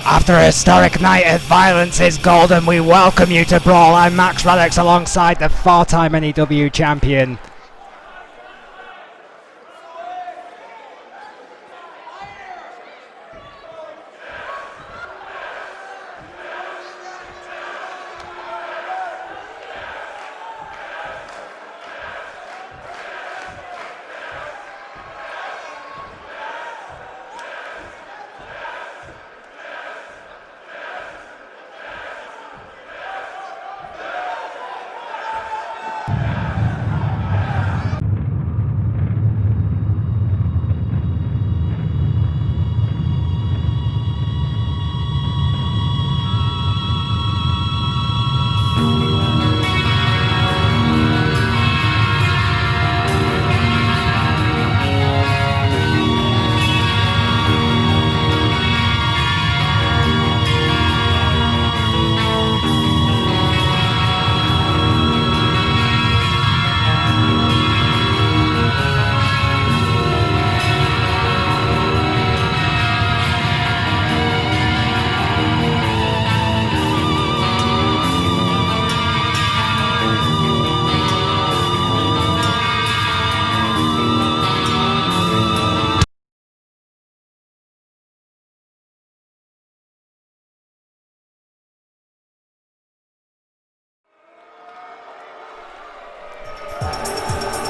After a historic night of violence is golden, we welcome you to Brawl. I'm Max Radix alongside the four-time N.E.W champion.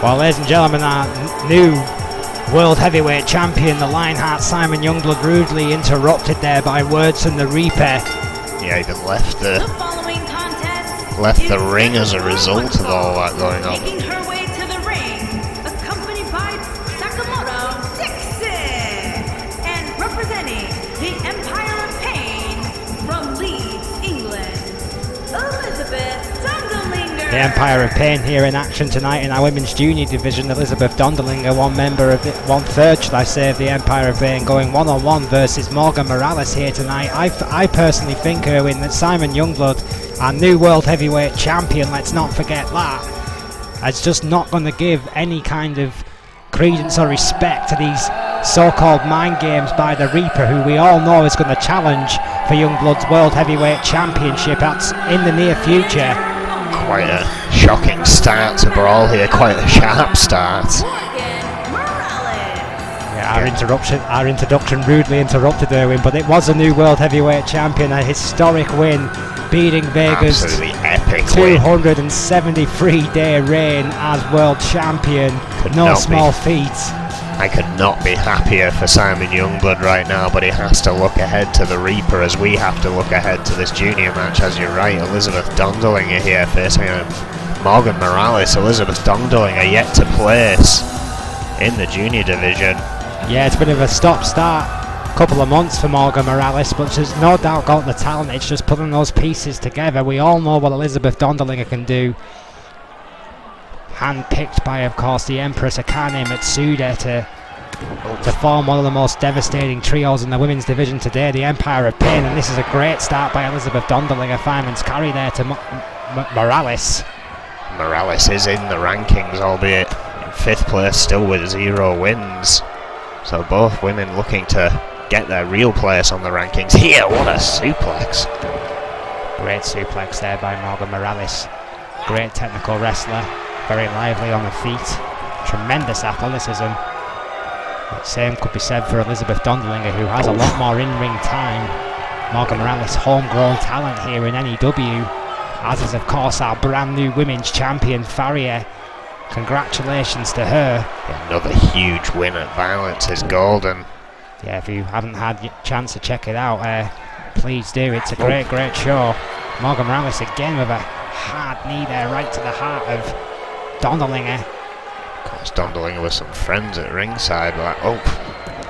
Well, ladies and gentlemen, our new World Heavyweight Champion, the Lionheart Simon Youngblood, rudely interrupted there by words from the Reaper. Yeah, even left the ring as a result of all that going on. Making her way to the ring, accompanied by Sakamoto Dixon, and representing the Empire of Pain from Leeds, England, Elizabeth Dondelinger. The Empire of Pain here in action tonight in our women's junior division. Elizabeth Dondelinger, one third, should I say, of the Empire of Pain, going one-on-one versus Morgan Morales here tonight. I personally think, Erwin, that Simon Youngblood, our new World Heavyweight Champion, let's not forget that, is just not going to give any kind of credence or respect to these so-called mind games by the Reaper, who we all know is going to challenge for Youngblood's World Heavyweight Championship in the near future. Quite a shocking start to Brawl here, quite a sharp start. Yeah, our introduction rudely interrupted, Erwin, but it was a new World Heavyweight Champion, a historic win, beating Vega's absolutely epic 273-day reign as World Champion. No small feat. I could not be happier for Simon Youngblood right now, but he has to look ahead to the Reaper as we have to look ahead to this junior match. As you're right, Elizabeth Dondelinger here facing Morgan Morales. Elizabeth Dondelinger yet to place in the junior division. Yeah, it's been a bit of a stop-start couple of months for Morgan Morales, but she's no doubt got the talent. It's just putting those pieces together. We all know what Elizabeth Dondelinger can do. Hand-picked by, of course, the Empress Akane Matsuda to form one of the most devastating trios in the women's division today, the Empire of Pain, and this is a great start by Elizabeth Dondelinger. Fireman's carry there to Morales. Morales is in the rankings, albeit in 5th place, still with 0 wins. So both women looking to get their real place on the rankings. Here, what a suplex. Great suplex there by Morgan Morales. Great technical wrestler. Very lively on the feet. Tremendous athleticism. The same could be said for Elizabeth Dondelinger, who has a lot more in-ring time. Morgan Morales, homegrown talent here in N.E.W, as is, of course, our brand new women's champion, Farrier. Congratulations to her. Yeah, another huge win at Violence is Golden. Yeah, if you haven't had a chance to check it out, please do. It's a great show. Morgan Morales again with a hard knee there, right to the heart of Dondelinger. Of course, Dondelinger with some friends at ringside, but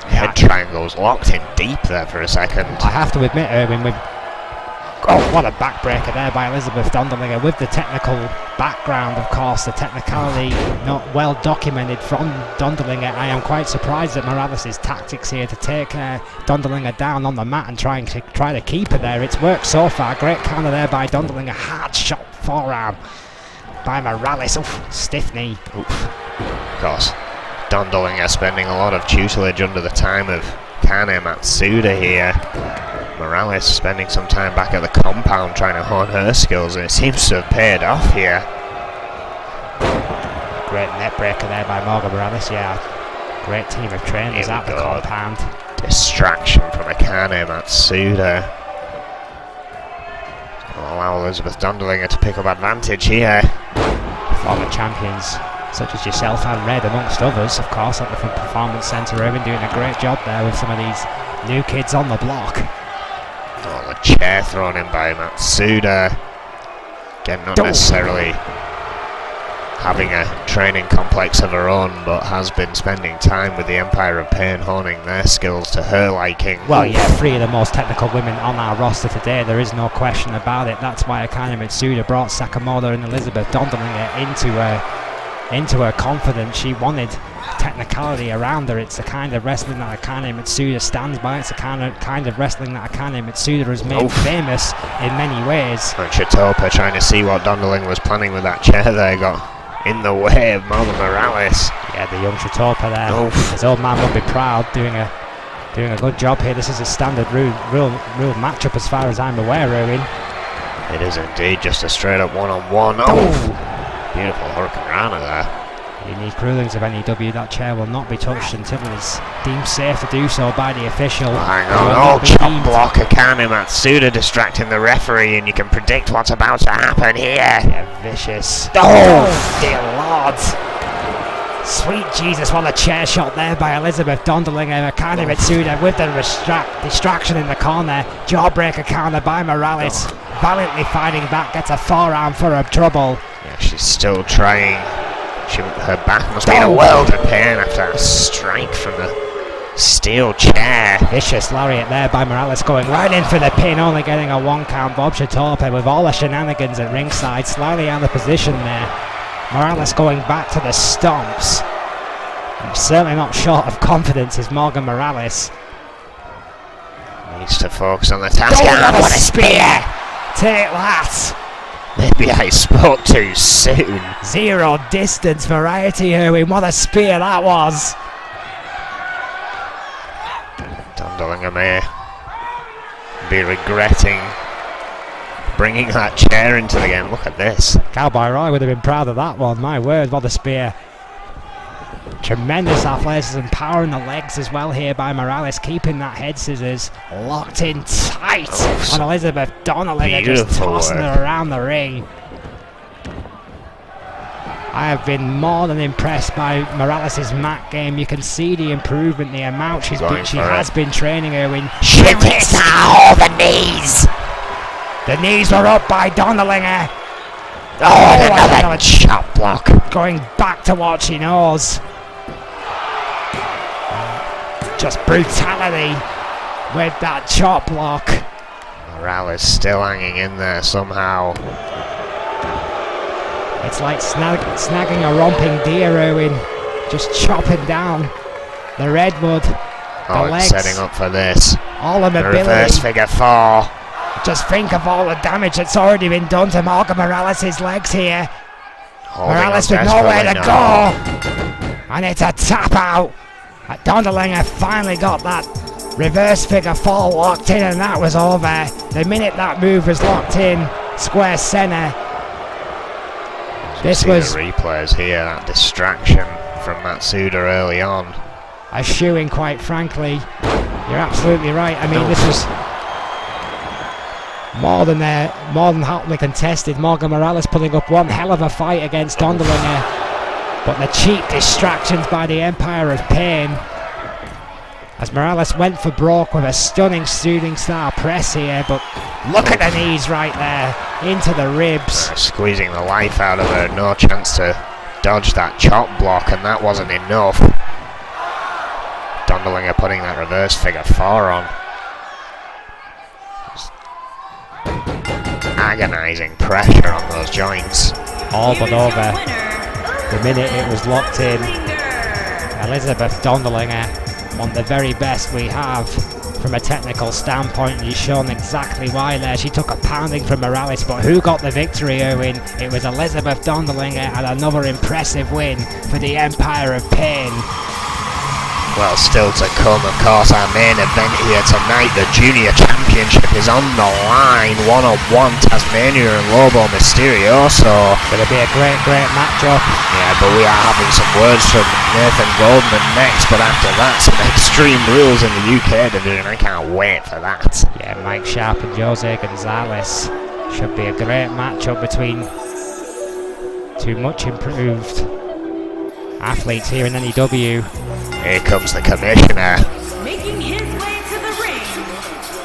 head triangles locked in deep there for a second. I have to admit, Erwin, what a backbreaker there by Elizabeth Dondelinger with the technical background, of course, the technicality not well documented from Dondelinger. I am quite surprised at Morales' tactics here to take Dondelinger down on the mat and try to keep her there. It's worked so far. Great counter there by Dondelinger. Hard shot forearm by Morales. Oof, stiff knee. Oof. Of course, Dondelinger spending a lot of tutelage under the time of Kane Matsuda here. Morales spending some time back at the compound trying to hone her skills, and it seems to have paid off here. Great net breaker there by Morgan Morales, yeah. Great team of trainers at the compound. Distraction from Akane Matsuda. Will allow Elizabeth Dondolinger to pick up advantage here. Former champions such as yourself and Red, amongst others, of course, at the Performance Centre. Irving doing a great job there with some of these new kids on the block. Oh, the chair thrown in by Matsuda. Again, not necessarily having a training complex of her own, but has been spending time with the Empire of Pain, honing their skills to her liking. Well, yeah, 3 of the most technical women on our roster today, there is no question about it. That's why Akane Matsuda brought Sakamoto and Elizabeth Dondolinger into her confidence. She wanted technicality around her. It's the kind of wrestling that Akane Matsuda stands by. It's the kind of wrestling that Akane Matsuda has made famous in many ways. And Chitopa, trying to see what Dondolinger was planning with that chair there, got in the way of Morgan Morales. Yeah, the young Chitopa there. His old man would be proud, doing a good job here. This is a standard real matchup as far as I'm aware, Erwin. It is indeed, just a straight up one-on-one. Oh! Beautiful Hurricane Rana there. Unique rulings of N.E.W. That chair will not be touched until it is deemed safe to do so by the official. Hang on, chop block. Akane Matsuda distracting the referee, and you can predict what's about to happen here. Yeah, vicious. Oh, dear Lord. Sweet Jesus, what a chair shot there by Elizabeth Dondolinger. Akane Matsuda with the distraction in the corner. Jawbreaker counter by Morales. Valiantly fighting back, gets a forearm for her trouble. Yeah, she's still trying. Her back must be in a world of pain after a strike from the steel chair. Vicious lariat there by Morales, going right in for the pin, only getting a 1 count. Bob Chitopa with all the shenanigans at ringside, slightly out of position there. Morales going back to the stomps. And certainly not short of confidence is Morgan Morales. Needs to focus on the task. What a spear! Take that! Maybe I spoke too soon. Zero distance variety, Erwin. What a spear that was. Dondolinger may be regretting bringing that chair into the game. Look at this. Cowboy Roy would have been proud of that one. My word, what a spear. Tremendous athleticism, power in the legs as well here by Morales, keeping that head scissors locked in tight on Elizabeth Dondolinger, just tossing her around the ring. I have been more than impressed by Morales' mat game. You can see the improvement, the amount she has been training, Erwin. She hits all the knees. The knees were up by Dondolinger. Oh, another chop block. Going back to what she knows. Just brutality with that chop block. Morales still hanging in there somehow. It's like snagging a romping deer, Erwin. Just chopping down the redwood, the legs. It's setting up for this. All the mobility. Reverse figure 4. Just think of all the damage that's already been done to Morgan Morales' legs here. Morales with nowhere to go. And it's a tap out. Dondolinger finally got that reverse figure 4 locked in, and that was over. The minute that move was locked in, square center. This was the replays here, that distraction from Matsuda early on. A shoe-in, quite frankly. You're absolutely right. I mean, this was more than hotly contested. Morgan Morales putting up one hell of a fight against Dondolinger. But the cheap distractions by the Empire of Pain, as Morales went for broke with a stunning shooting star press here, but look at the knees right there, into the ribs. Squeezing the life out of her, no chance to dodge that chop block, and that wasn't enough. Dondolinger putting that reverse figure 4 on. Agonizing pressure on those joints. All but over. The minute it was locked in, Elizabeth Dondolinger, one of the very best we have from a technical standpoint, and you've shown exactly why there. She took a pounding from Morales, but who got the victory, Erwin? It was Elizabeth Dondolinger, and another impressive win for the Empire of Pain. Well, still to come, of course, our main event here tonight. The Junior Championship is on the line. One-on-one, Tasmania and Lobo Mysterioso. Gonna be a great matchup. Yeah, but we are having some words from Nathan Goldman next. But after that, some Extreme Rules in the UK division. I can't wait for that. Yeah, Mike Sharp and Jose Gonzalez. Should be a great matchup between two much improved athletes here in N.E.W. Here comes the commissioner. Making his way to the ring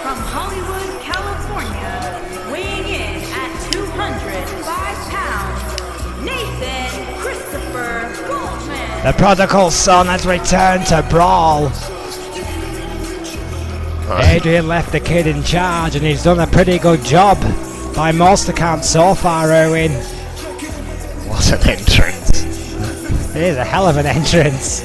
from Hollywood, California, weighing in at 205 pounds, Nathan Christopher Goldman. The prodigal son has returned to Brawl. Adrian left the kid in charge and he's done a pretty good job by most accounts so far, Owen. What an entrance. It is a hell of an entrance.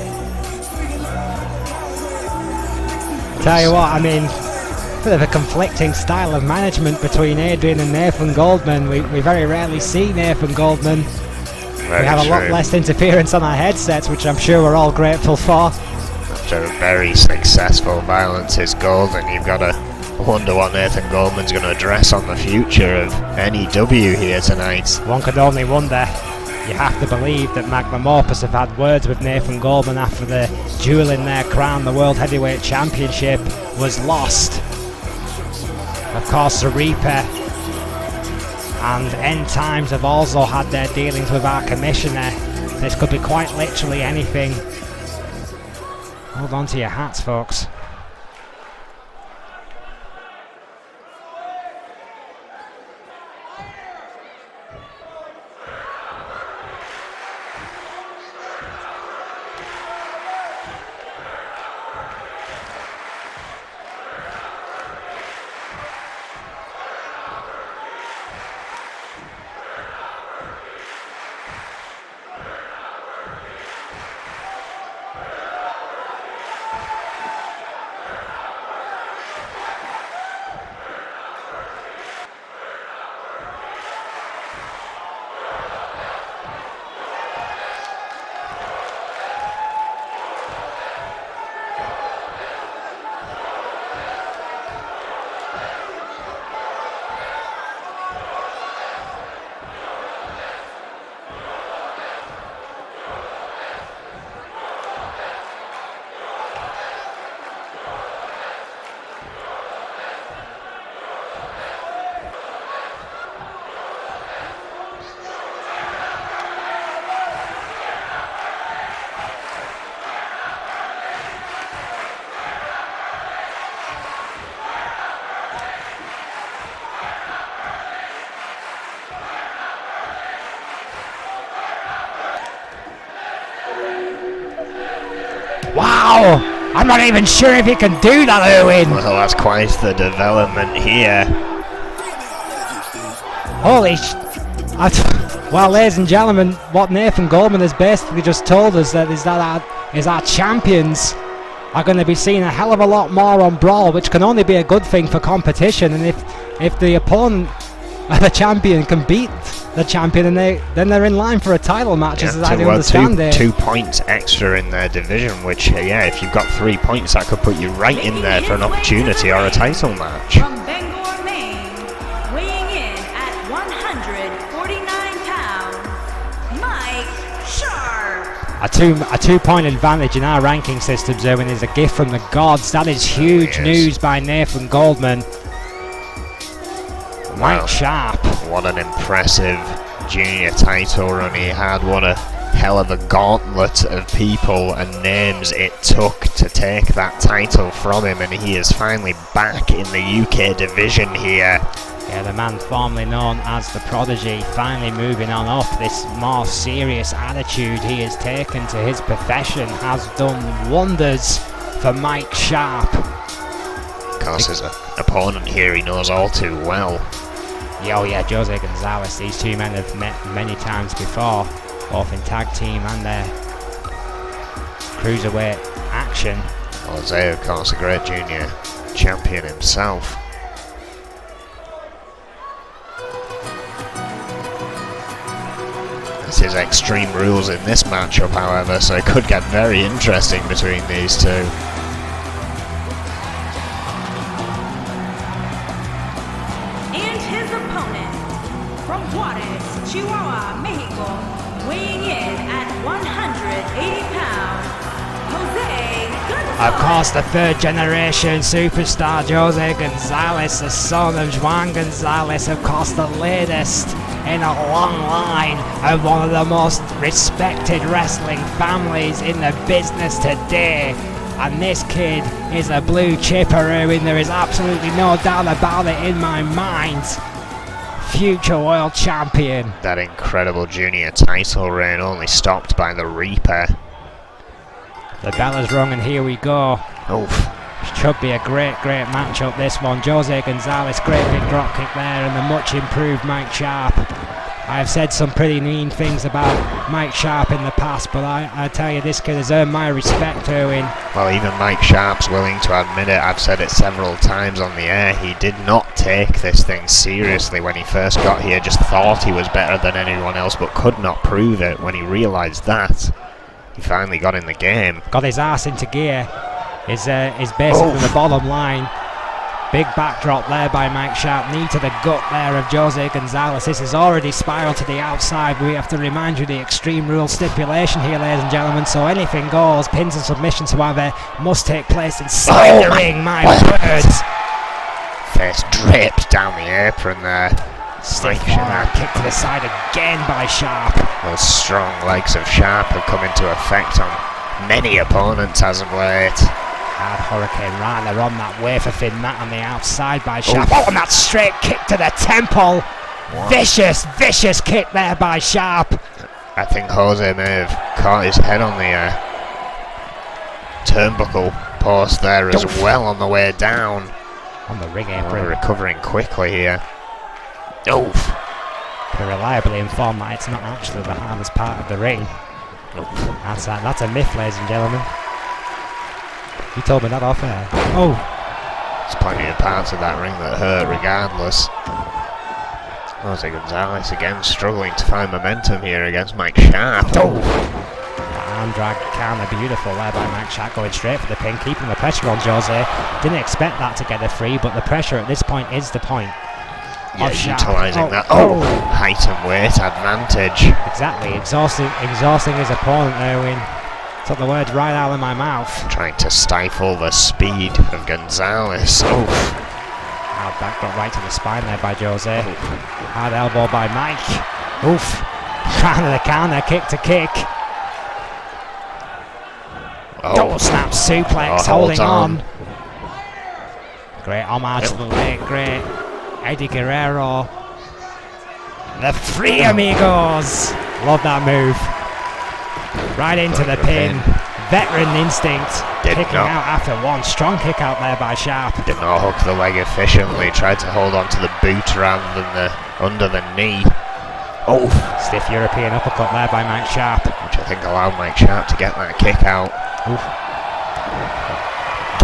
Tell you what, I mean, a bit of a conflicting style of management between Adrian and Nathan Goldman. We very rarely see Nathan Goldman. Very we have a lot less interference on our headsets, which I'm sure we're all grateful for. After a very successful Violence is Golden, you've got to wonder what Nathan Goldman's going to address on the future of N.E.W. here tonight. One could only wonder. You have to believe that Magnum Opus have had words with Nathan Goldman after the duel in their crown. The World Heavyweight Championship was lost. Of course, the Reaper and End Times have also had their dealings with our commissioner. This could be quite literally anything. Hold on to your hats, folks. Wow! I'm not even sure if he can do that, Owen! Well, that's quite the development here. Holy well, ladies and gentlemen, what Nathan Goldman has basically just told us is our champions are going to be seen a hell of a lot more on Brawl, which can only be a good thing for competition. And if the opponent, the champion, can beat the champion, then they're in line for a title match, as I understand it. 2 points extra in their division, which, yeah, if you've got 3 points, that could put you right in there for an opportunity or a title match. From Bangor, Maine, weighing in at 149 pounds, Mike Sharp. A 2 point advantage in our ranking system, Owen, is a gift from the gods. That is huge news by Nathan Goldman. Mike Sharp. What an impressive junior title run he had. What a hell of a gauntlet of people and names it took to take that title from him, and he is finally back in the UK division here. Yeah, the man formerly known as the Prodigy, finally moving on up. This more serious attitude he has taken to his profession has done wonders for Mike Sharp. Of course, his opponent here he knows all too well. Yeah, oh yeah, Jose Gonzalez. These two men have met many times before, both in tag team and their cruiserweight action. Jose, of course, a great junior champion himself. This his Extreme Rules in this matchup, however, so it could get very interesting between these two. And his opponent, from Juarez, Chihuahua, Mexico, weighing in at 180 pounds, Jose Gonzalez. Of course, the third generation superstar Jose Gonzalez, the son of Juan Gonzalez, of course the latest in a long line of one of the most respected wrestling families in the business today. And this kid is a blue chipper, Erwin. There is absolutely no doubt about it in my mind. Future world champion. That incredible junior title reign only stopped by the Reaper. The bell has rung and here we go. Oof. Should be a great matchup, this one. Jose Gonzalez, great big drop kick there, and the much improved Mike Sharp. I have said some pretty mean things about Mike Sharp in the past, but I tell you, this kid has earned my respect, Erwin. Well, even Mike Sharp's willing to admit it. I've said it several times on the air. He did not take this thing seriously when he first got here, just thought he was better than anyone else, but could not prove it. When he realised that, he finally got in the game. Got his ass into gear. Is basically the bottom line. Big backdrop there by Mike Sharp. Knee to the gut there of Jose Gonzalez. This has already spiraled to the outside. We have to remind you the Extreme Rules stipulation here, ladies and gentlemen. So anything goes. Pins and submissions, however, must take place inside the ring. My words. Face draped down the apron there. Stiff forward kick to the side again by Sharp. Those strong legs of Sharp have come into effect on many opponents as of late. Hard Hurricane Rana on that wafer thin mat on the outside by Sharp. Oh, and that straight kick to the temple. What? Vicious kick there by Sharp. I think Jose may have caught his head on the turnbuckle post there as well on the way down. On the ring apron. Recovering quickly here. Oof. We're reliably informed that it's not actually the hardest part of the ring. That's a myth, ladies and gentlemen. You told me that off air. Oh! There's plenty of parts of that ring that hurt regardless. Jose Gonzalez again struggling to find momentum here against Mike Sharp. Oh! Arm drag kinda beautiful there by Mike Sharp, going straight for the pin, keeping the pressure on Jose. Didn't expect that to get a free, but the pressure at this point is the point. Yeah, utilising that height and weight advantage. Exactly, exhausting his opponent, Erwin. Took the words right out of my mouth. Trying to stifle the speed of Gonzalez. Oof. Hard back got right to the spine there by Jose. Hard elbow by Mike. Oof. Counter the counter, kick to kick. Double snap suplex, holding on. Great homage to the late great Eddie Guerrero. The Three Amigos. Love that move. Right into the pin. Veteran instinct. Kicking out after one. Strong kick out there by Sharp. Did not hook the leg efficiently. Tried to hold on to the boot rather than the under the knee. Oh, stiff European uppercut there by Mike Sharp, which I think allowed Mike Sharp to get that kick out. Oof.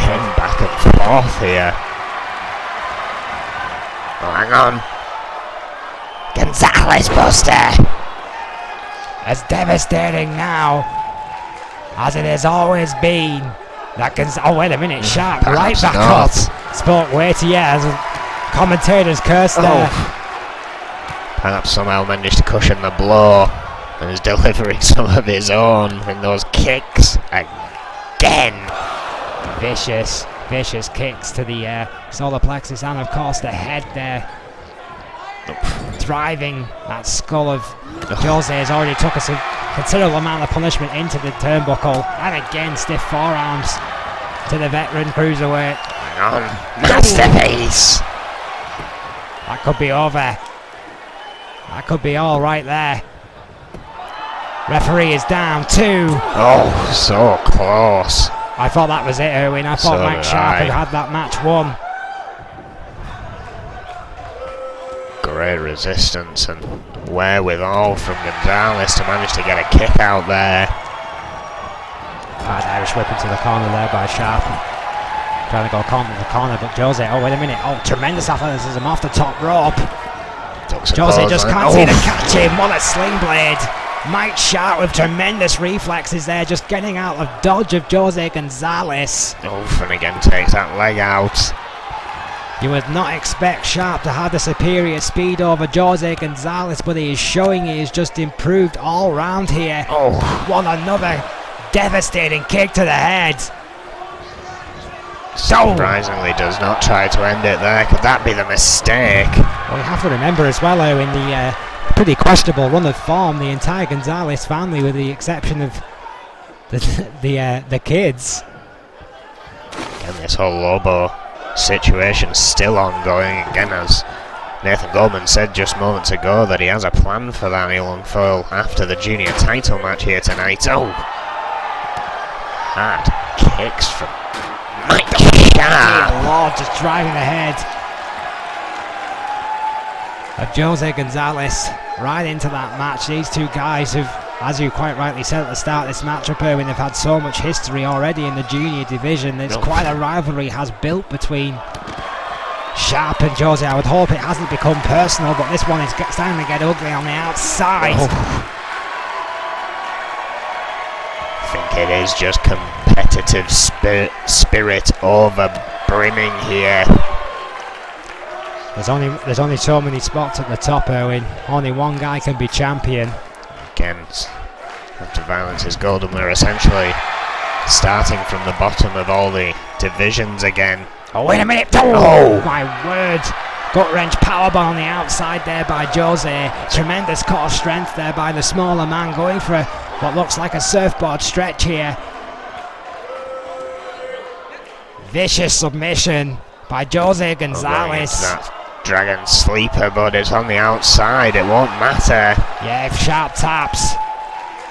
Getting back and forth here. Oh, hang on. Gonzalez Buster. As devastating now as it has always been. That oh, wait a minute, Sharp right back up. Spoke way too, as commentators cursed there. Perhaps somehow managed to cushion the blow and is delivering some of his own in those kicks again. Vicious kicks to the solar plexus and of course the head there. Driving that skull of Jose has already took a considerable amount of punishment into the turnbuckle, and again stiff forearms to the veteran cruiserweight. Hang on, masterpiece. That could be over. That could be all right there. Referee is down 2. Oh, so close. I thought that was it, Erwin. I thought Mike Sharp had that match won. Great resistance and wherewithal from Gonzalez to manage to get a kick out there. Hard Irish whip into the corner there by Sharp. Trying to go corner to corner, but Jose, oh wait a minute, oh tremendous athleticism off the top rope. Jose just can't seem to catch him, what a sling blade. Mike Sharp with tremendous reflexes there, just getting out of dodge of Jose Gonzalez. And again takes that leg out. You would not expect Sharp to have the superior speed over Jose Gonzalez, but he is showing he is just improved all round here. What another devastating kick to the head. Surprisingly does not try to end it there. Could that be the mistake? Well, you have to remember as well, in the pretty questionable run of form, the entire Gonzalez family, with the exception of the kids. Again, this whole Lobo situation still ongoing. Again, as Nathan Goldman said just moments ago, that he has a plan for that. He'll unfold after the junior title match here tonight. Hard kicks from Mike Sharp. Lord, just driving ahead of Jose Gonzalez right into that match. These two guys who've, as you quite rightly said at the start of this matchup, Erwin, have had so much history already in the junior division. There's quite a rivalry has built between Sharp and Jose. I would hope it hasn't become personal, but this one is starting to get ugly on the outside. I think it is just competitive spirit over brimming here. There's only so many spots at the top, Erwin. Only one guy can be champion. Again, after violence is golden, we're essentially starting from the bottom of all the divisions again. Oh, wait a minute! Oh my word! Gut wrench powerbomb on the outside there by Jose. Tremendous core strength there by the smaller man, going for what looks like a surfboard stretch here. Vicious submission by Jose Gonzalez. Dragon sleeper, but it's on the outside. It won't matter. Yeah, if Sharp taps,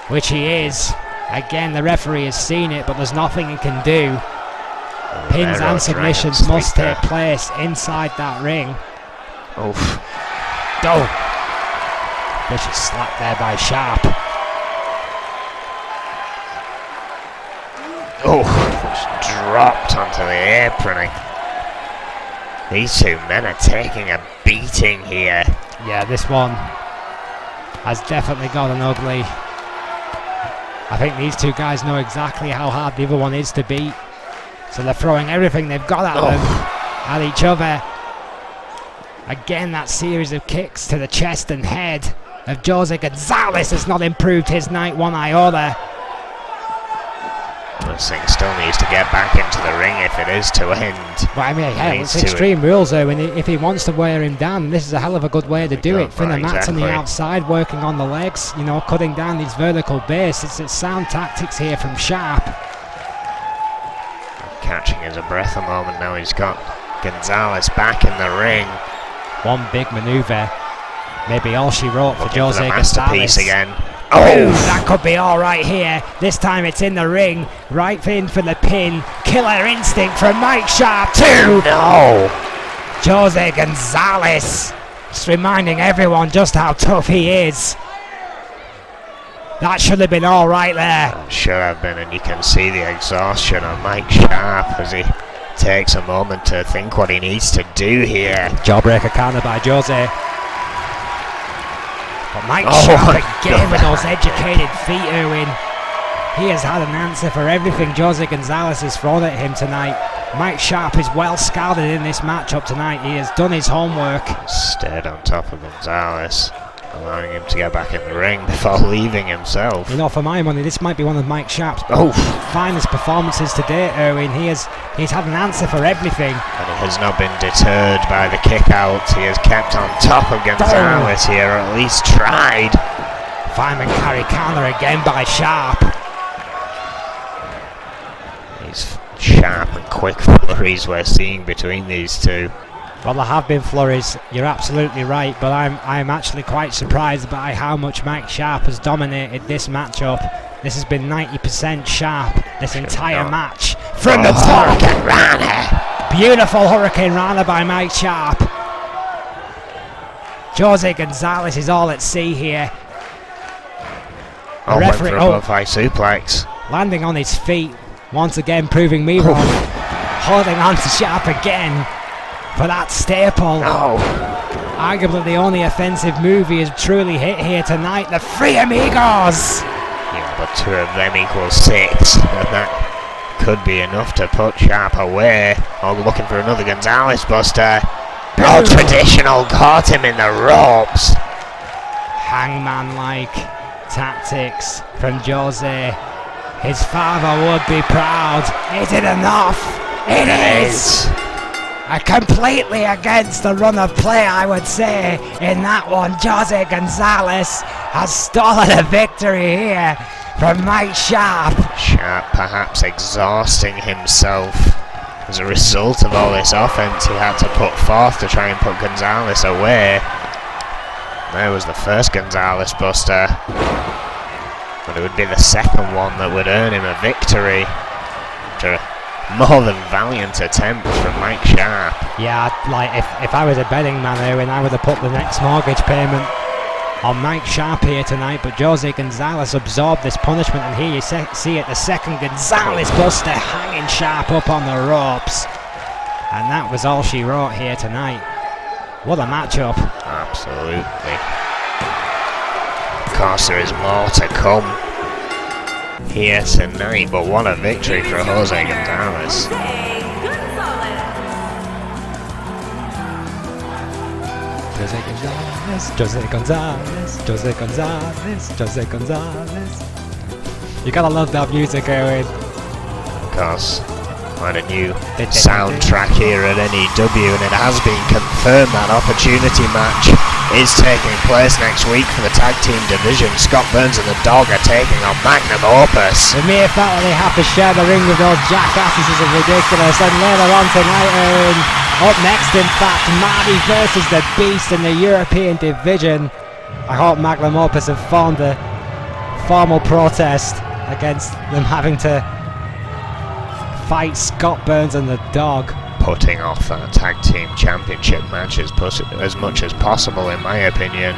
which he is. Again, the referee has seen it, but there's nothing he can do. Pins and submissions must take place inside that ring. Vicious slap there by Sharp. Just dropped onto the apron. These two men are taking a beating here. Yeah, this one has definitely gotten ugly. I think these two guys know exactly how hard the other one is to beat, so they're throwing everything they've got at them, at each other. Again, that series of kicks to the chest and head of Jose Gonzalez has not improved his night one iota. This thing still needs to get back into the ring if it is to end. But I mean, it's Extreme Rules though, and if he wants to wear him down, this is a hell of a good way to do it. Finna mats on the outside, working on the legs, cutting down these vertical base. It's sound tactics here from Sharp. Catching his breath a moment now. He's got Gonzalez back in the ring. One big maneuver, maybe all she wrote for Jose Gonzalez again. That could be all right here. This time it's in the ring, right in for the pin. Killer instinct from Mike Sharp too. Jose Gonzalez, just reminding everyone just how tough he is. That should have been all right there. That should have been, and you can see the exhaustion on Mike Sharp as he takes a moment to think what he needs to do here. Jawbreaker counter by Jose. But Mike Sharp again with those educated feet, Erwin. He has had an answer for everything Jose Gonzalez has thrown at him tonight. Mike Sharp is well scouted in this matchup tonight. He has done his homework. Stayed on top of Gonzalez, allowing him to get back in the ring before leaving himself. For my money, this might be one of Mike Sharp's finest performances to date, Erwin. He's had an answer for everything. And he has not been deterred by the kick out. He has kept on top of Gonzalez here, or at least tried. Fireman carry counter again by Sharp. These sharp and quick flurries we're seeing between these two. Well, there have been flurries, you're absolutely right, but I'm actually quite surprised by how much Mike Sharp has dominated this matchup. This has been 90% Sharp this entire match. From the top! Hurricane Rana! Beautiful Hurricane Rana by Mike Sharp. Jose Gonzalez is all at sea here. Went for a butterfly suplex. Landing on his feet, once again proving me wrong. Holding on to Sharp again for that staple. Arguably the only offensive move he has truly hit here tonight, the Three Amigos! Yeah, but 2 of them equals 6, and that could be enough to put Sharp away. Oh, looking for another Gonzalez Buster. Oh, traditional, caught him in the ropes. Hangman-like tactics from Jose. His father would be proud. Is it enough? It is! Completely against the run of play, I would say. In that one, Jose Gonzalez has stolen a victory here from Mike Sharp. Sharp perhaps exhausting himself. As a result of all this offense he had to put forth to try and put Gonzalez away. There was the first Gonzalez Buster. But it would be the second one that would earn him a victory. After a more than valiant attempt from Mike Sharp. Yeah, like if I was a betting man here, and I would have put the next mortgage payment on Mike Sharp here tonight, but Jose Gonzalez absorbed this punishment, and here you see it, the second Gonzalez Buster hanging Sharp up on the ropes. And that was all she wrote here tonight. What a matchup. Absolutely. Of course there is more to come here tonight, but what a victory for Jose Gonzalez. Jose Gonzalez, Jose Gonzalez, Jose Gonzalez, Jose Gonzalez. You gotta love that music, Erwin. Of course, quite a new soundtrack here at N.E.W, and it has been confirmed that opportunity match is taking place next week for the tag team division. Scott Burns and the Dog are taking on Magnum Opus. The mere fact that they have to share the ring with those jackasses is ridiculous. And later on tonight, up next, in fact, Marty versus the Beast in the European division. I hope Magnum Opus have formed a formal protest against them having to fight Scott Burns and the Dog. Putting off that tag team championship match as much as possible, in my opinion.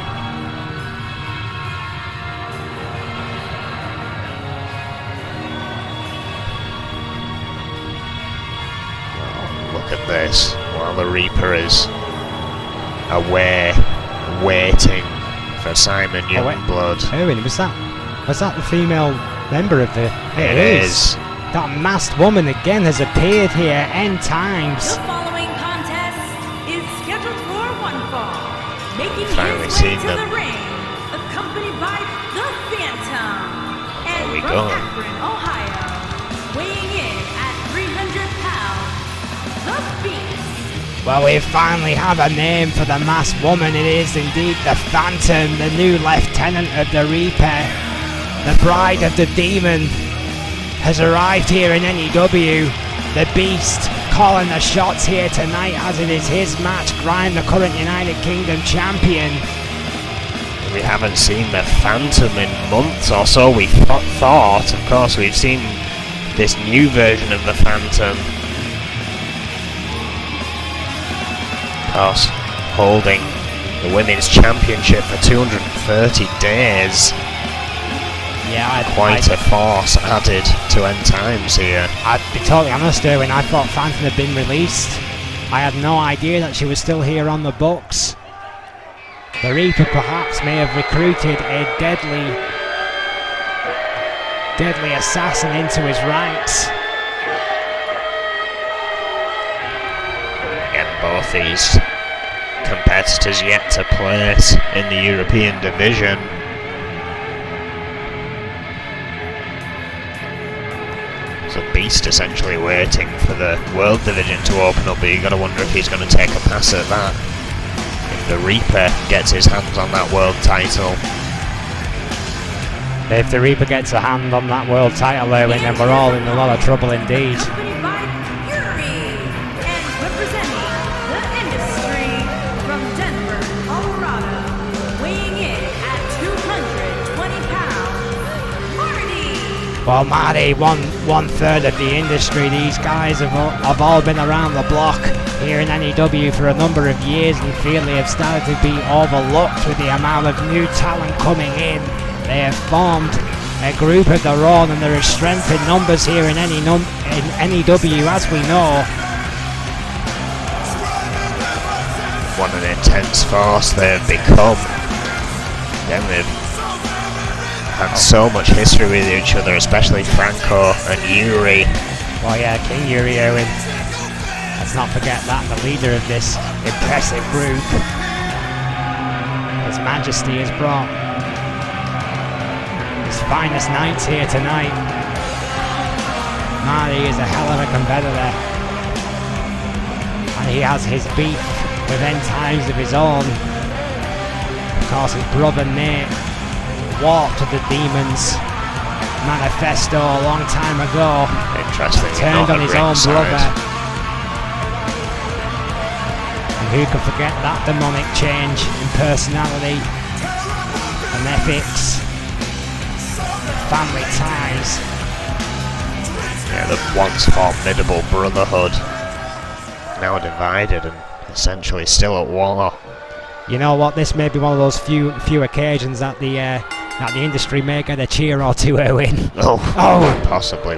Oh, look at this, while the Reaper is away, waiting for Simon Youngblood. Erwin, was that the female member of the... It is. That masked woman again has appeared here N times. The following contest is scheduled for one fall. Making Finally his way seen to them. the ring, accompanied by the Phantom. And we from go. Akron, Ohio, weighing in at 300 pounds, the Beast. Well, we finally have a name for the masked woman. It is indeed the Phantom, the new lieutenant of the Reaper, the bride of the Demon. Has arrived here in N.E.W. The Beast calling the shots here tonight as it is his match. Grime, the current United Kingdom champion. We haven't seen the Phantom in months or so. We thought, of course, we've seen this new version of the Phantom. Of course, holding the Women's Championship for 230 days. Yeah, quite a force added to end times here. I'd be totally honest, when I thought Phantom had been released, I had no idea that she was still here on the books. The Reaper perhaps may have recruited a deadly assassin into his ranks. Again, both these competitors yet to place in the European division. So Beast essentially waiting for the World Division to open up, but you gotta wonder if he's gonna take a pass at that. If the Reaper gets his hands on that world title. If the Reaper gets a hand on that world title, then we're all in a lot of trouble indeed. Accompanied by Yuri, and representing the industry from Denver, Colorado, weighing in at 220 pounds, Marty. Well, Marty, one third of the industry. These guys have all been around the block here in N.E.W. for a number of years and feel they have started to be overlooked with the amount of new talent coming in. They have formed a group of their own, and there is strength in numbers here in N.E.W. as we know. What an intense force they've become. Then they've had so much history with each other, especially Franco and Yuri. Well, yeah, King Yuri Owen. Let's not forget that, the leader of this impressive group. His Majesty has brought his finest knights here tonight. Marty is a hell of a competitor. And he has his beef with End Times of his own. Of course, his brother Nate warped the Demons Manifesto a long time ago. Interesting. Turned on his own brother. And who can forget that demonic change in personality and ethics, family ties. Yeah, the once formidable brotherhood, now divided and essentially still at war. You know what? This may be one of those few occasions that the industry may get a cheer or two in. Oh, possibly.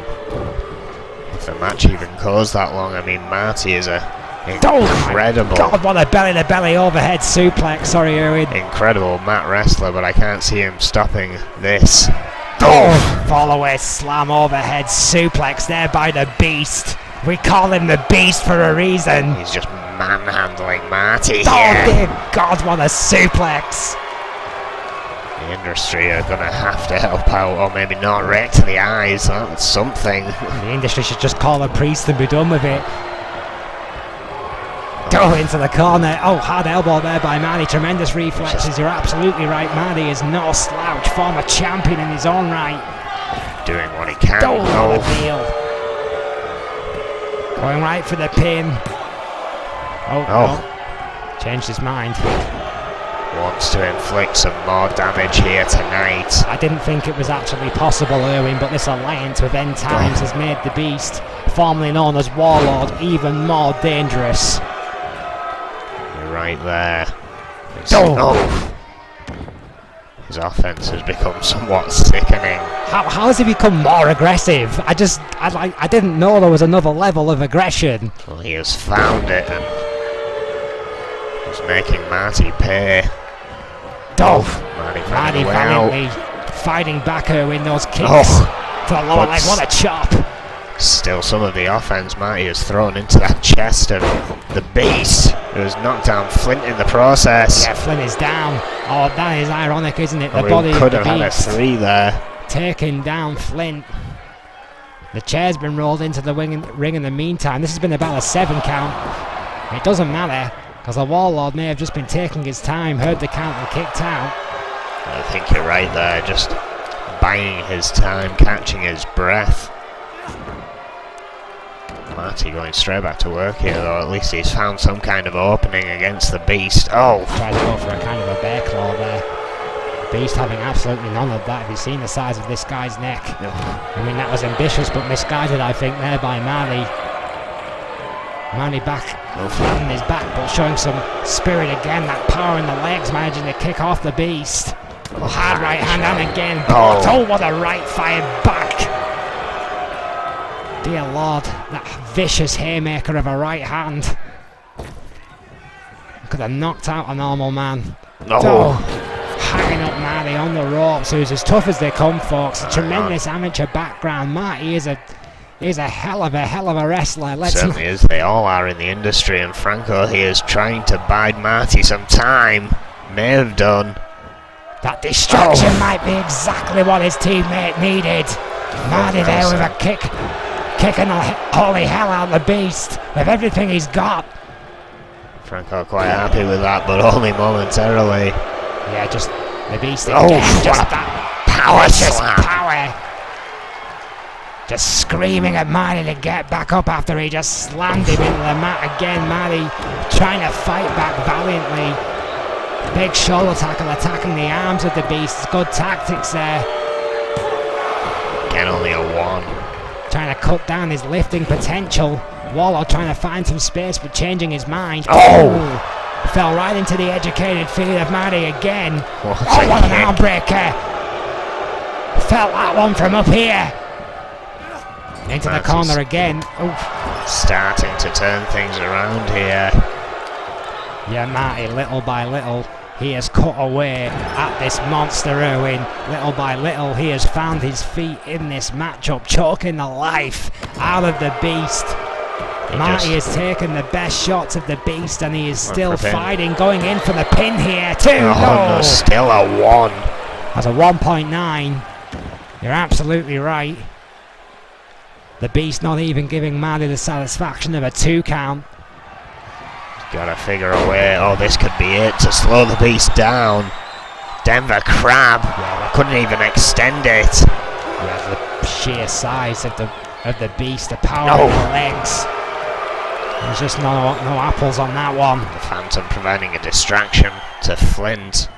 If the match even goes that long, I mean, Marty is a incredible. God, what a belly-to-belly overhead suplex. Sorry, Erwin. Incredible mat wrestler, but I can't see him stopping this. Follow-away slam overhead suplex there by the Beast. We call him the Beast for a reason. He's just manhandling Marty here. Dear God, what a suplex. The industry are going to have to help out, or maybe not right to the eyes. That's something. The industry should just call a priest and be done with it. Go into the corner. Oh, hard elbow there by Marty. Tremendous reflexes. You're absolutely right. Marty is no slouch. Former champion in his own right. Doing what he can. What a deal. Going right for the pin. Oh. Changed his mind. Wants to inflict some more damage here tonight. I didn't think it was actually possible, Erwin, but this alliance with End Times has made the Beast, formerly known as Warlord, even more dangerous. You're right there. His offense has become somewhat sickening. How has he become more aggressive? I didn't know there was another level of aggression. Well, he has found it and he's making Marty pay. Marty valiantly fighting back her with those kicks to the lower leg. What a chop! Still, some of the offense Marty has thrown into that chest of the Beast, who has knocked down Flint in the process. Yeah, Flint is down. Oh, that is ironic, isn't it? The body could have had a 3 there. Taking down Flint. The chair's been rolled into the ring in the meantime. This has been about a 7 count. It doesn't matter, because the Warlord may have just been taking his time, heard the count and kicked out. I think you're right there, just buying his time, catching his breath. Marty going straight back to work here, though. At least he's found some kind of opening against the Beast. Tried to go for a kind of a bear claw there. Beast having absolutely none of that. Have you seen the size of this guy's neck? No. I mean, that was ambitious but misguided, I think, there by Marty. Marty back, flat on his back, but showing some spirit again. That power in the legs, managing to kick off the Beast. Hard right hand and again. What a right fired back. Dear Lord, that vicious haymaker of a right hand. Could have knocked out a normal man. Hanging up Marty on the ropes, who's as tough as they come, folks. A tremendous amateur background. Marty is a hell of a wrestler. Certainly is. They all are in the industry, and Franco here is trying to bide Marty some time. May have done. That distraction might be exactly what his teammate needed. Marty there with a kick. Kicking the holy hell out of the Beast with everything he's got. Franco quite happy with that, but only momentarily. Yeah, just the Beast again. Just that power slam. Power. Just screaming at Marty to get back up after he just slammed him into the mat again. Marty trying to fight back valiantly. Big shoulder tackle attacking the arms of the Beast. Good tactics there. Again, only a 1. Trying to cut down his lifting potential. Warlord trying to find some space but changing his mind. Fell right into the educated feet of Marty again. What an arm breaker. Felt that one from up here. Into the corner again. Starting to turn things around here. Yeah, Marty, little by little, he has cut away at this monster Irwin. Little by little, he has found his feet in this matchup, choking the life out of the Beast. Marty has taken the best shots of the Beast, and he is still fighting, going in for the pin here too. No, still a 1. That's a 1.9. You're absolutely right. The Beast not even giving Marty the satisfaction of a 2 count. Gotta figure a way. Oh, this could be it to slow the Beast down. Denver Crab couldn't even extend it. Yeah, the sheer size of the Beast, the power of the legs. There's just no apples on that one. The Phantom providing a distraction to Flint.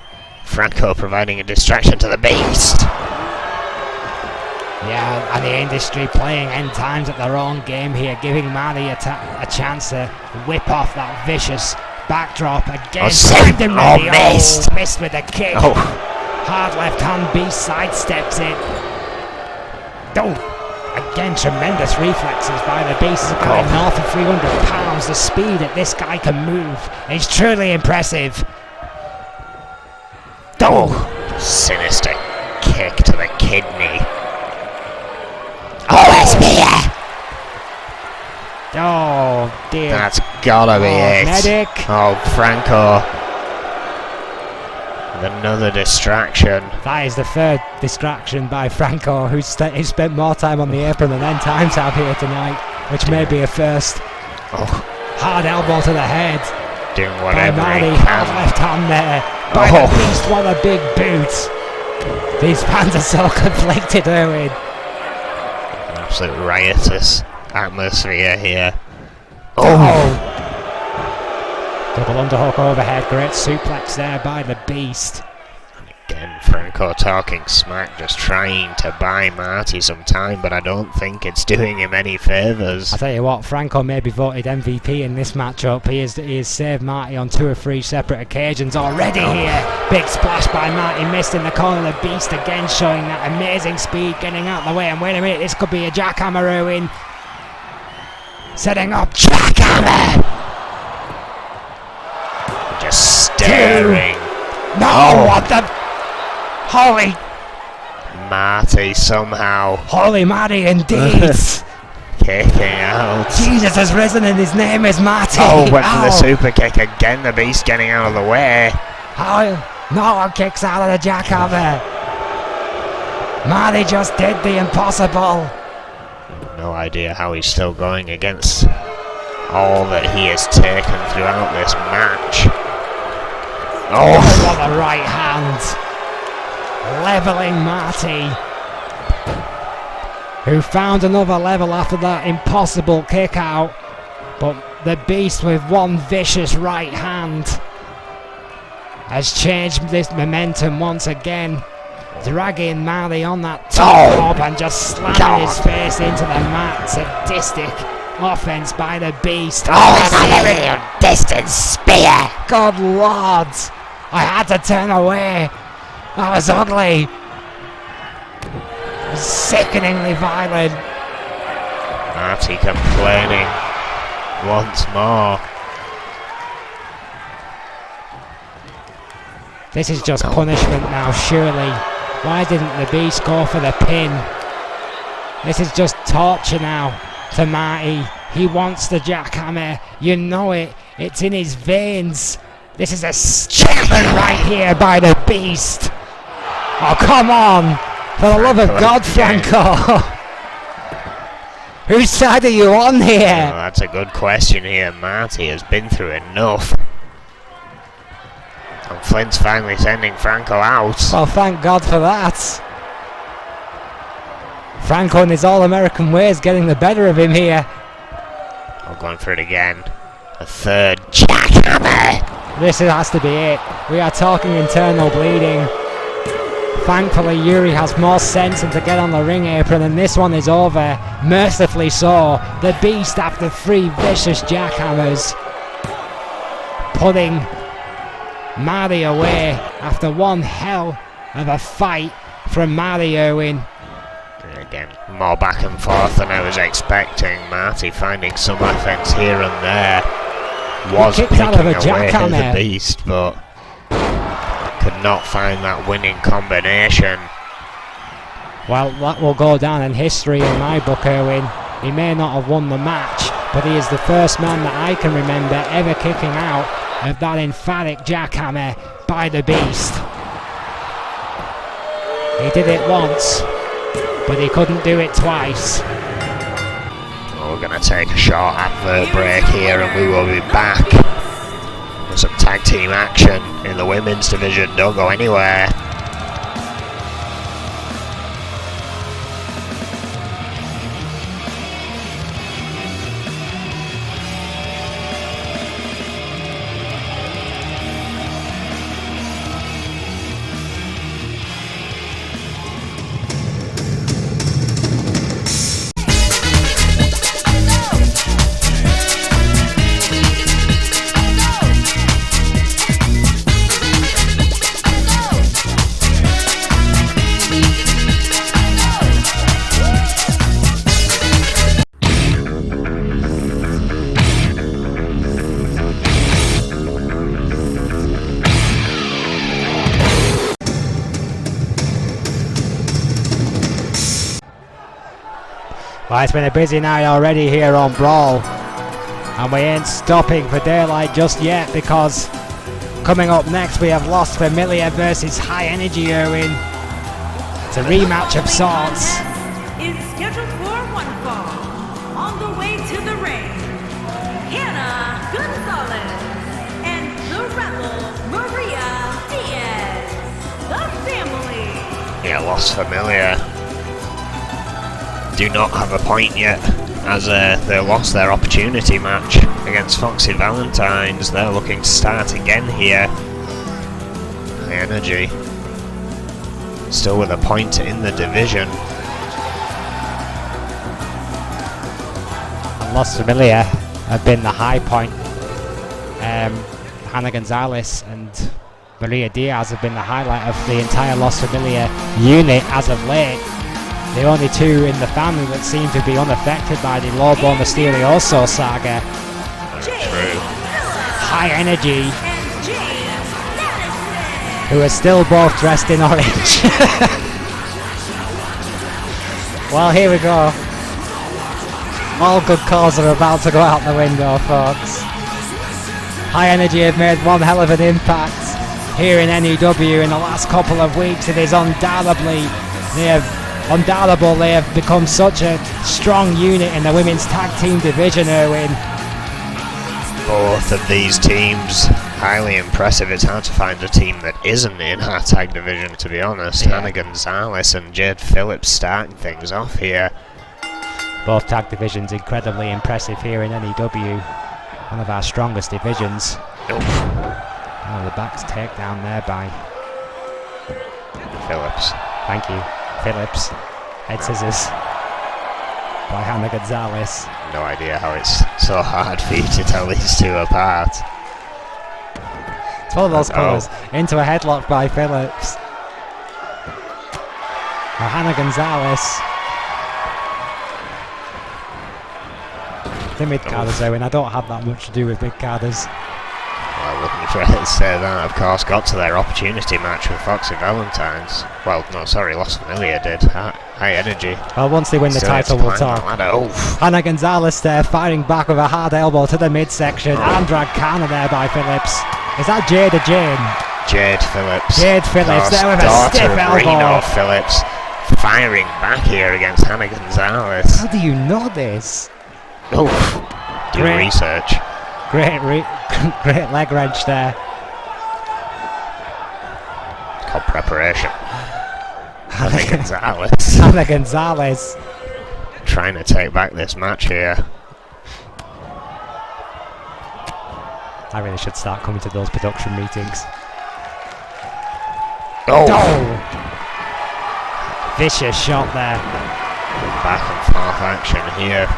Franco providing a distraction to the Beast. Yeah, and the industry playing end times at their own game here, giving Marty a chance to whip off that vicious backdrop again. Missed with a kick. Hard left hand, Beast sidesteps it. Again, tremendous reflexes by the Beast. He's got north of 300 pounds. The speed that this guy can move is truly impressive. Sinister kick to the kidney. Oh dear. That's gotta be it. Medic. Oh, Franco. Another distraction. That is the third distraction by Franco, who spent more time on the apron than End Times have here tonight, which may be a first. Hard elbow to the head. Doing whatever he can. Hard left hand there. By the Beast, what a big boot. These fans are so conflicted, Irwin. Absolute riotous atmosphere here. Double underhook overhead, great suplex there by the Beast. And again, Franco talking smack, just trying to buy Marty some time, but I don't think it's doing him any favours. I tell you what, Franco may be voted MVP in this matchup. He has saved Marty on 2 or 3 separate occasions already here. Big splash by Marty, missed in the corner. The Beast again showing that amazing speed, getting out of the way. And wait a minute, this could be a jackhammer, Irwin. Setting up jackhammer. Just staring. What the? Holy Marty somehow. Holy Marty indeed. Kicking out. Jesus has risen and his name is Marty. Went for the super kick again. The Beast getting out of the way. No one kicks out of the jackhammer. Marty just did the impossible. No idea how he's still going against all that he has taken throughout this match. What a right hand. Leveling Marty, who found another level after that impossible kick out. But the Beast with one vicious right hand has changed this momentum once again. Dragging Marty on that top and just slamming his face into the mat. Sadistic offense by the Beast. Distance spear. Good Lord. I had to turn away. That was ugly. It was sickeningly violent. Marty complaining once more. This is just punishment now, surely. Why didn't the Beast go for the pin? This is just torture now to Marty. He wants the jackhammer. You know it. It's in his veins. This is a statement right here by the Beast. Oh, come on. For the love of God, Franco. Whose side are you on here? Well, that's a good question here. Marty has been through enough. And Flint's finally sending Franco out. Well, thank God for that. Franco in his all-American ways getting the better of him here. Going for it again. A third jackhammer. This has to be it. We are talking internal bleeding. Thankfully, Yuri has more sense than to get on the ring apron, and this one is over. Mercifully so. The Beast, after 3 vicious jackhammers, putting Marty away after one hell of a fight from Marty Irwin. Again, more back and forth than I was expecting. Marty finding some offense here and there. Was kicked picking out of a away jackhammer. the beast, but could not find that winning combination. Well, that will go down in history in my book, Erwin. He may not have won the match, but he is the first man that I can remember ever kicking out of that emphatic jackhammer by the beast. He did it once, but he couldn't do it twice. Well, we're going to take a short advert break here and we will be back with some tag team action in the women's division. Don't go anywhere. Well, it's been a busy night already here on Brawl, and we ain't stopping for daylight just yet, because coming up next we have Lost Familiar versus High Energy, Erwin. It's a rematch of sorts. Is scheduled for one fall. On the way to the ring, Hannah Gonzalez and the Rebel Maria Diaz, the family. Yeah, Lost Familiar do not have a point yet, as they lost their opportunity match against Foxy Valentines. They're looking to start again here. High Energy still with a point in the division. And Lost Familiar have been the high point. Hannah Gonzalez and Maria Diaz have been the highlight of the entire Lost Familiar unit as of late. The only two in the family that seem to be unaffected by the Lobo Mysterioso saga. True. High Energy, who are still both dressed in orange. Well, here we go. All good calls are about to go out the window, folks. High Energy have made one hell of an impact here in N.E.W. in the last couple of weeks. It is undoubtedly they have become such a strong unit in the women's tag team division, Erwin. Both of these teams highly impressive. It's hard to find a team that isn't in our tag division, to be honest. Yeah. Hannah Gonzalez and Jade Phillips starting things off here. Both tag divisions incredibly impressive here in N.E.W. One of our strongest divisions. Nope. Oh, the back's takedown there by Phillips. Thank you. Phillips. Head scissors by Hannah Gonzalez. No idea how it's so hard for you to tell these two apart. It's one of those colours. Into a headlock by Phillips. Now Hannah Gonzalez. The mid-carders, Owen. I don't have that much to do with mid-carders. Well, looking for it to say that, of course, got to their opportunity match with Foxy Valentines. Well, no, sorry, Lost Familiar did. High Energy. Well, once they win the Still title, to we'll climb talk. the ladder. Oof. Hannah Gonzalez there, firing back with a hard elbow to the midsection. And drag Kana there by Phillips. Is that Jade or Jane? Jade Phillips. Jade Phillips there with a Daughter stiff of elbow. Reno Phillips firing back here against Hannah Gonzalez. How do you know this? Oof. Do Great. research. Great leg wrench there. It's called preparation. Hannah Gonzalez Hannah Gonzalez. trying to take back this match here. I really should start coming to those production meetings. Oh! Vicious shot there. Back and forth action here.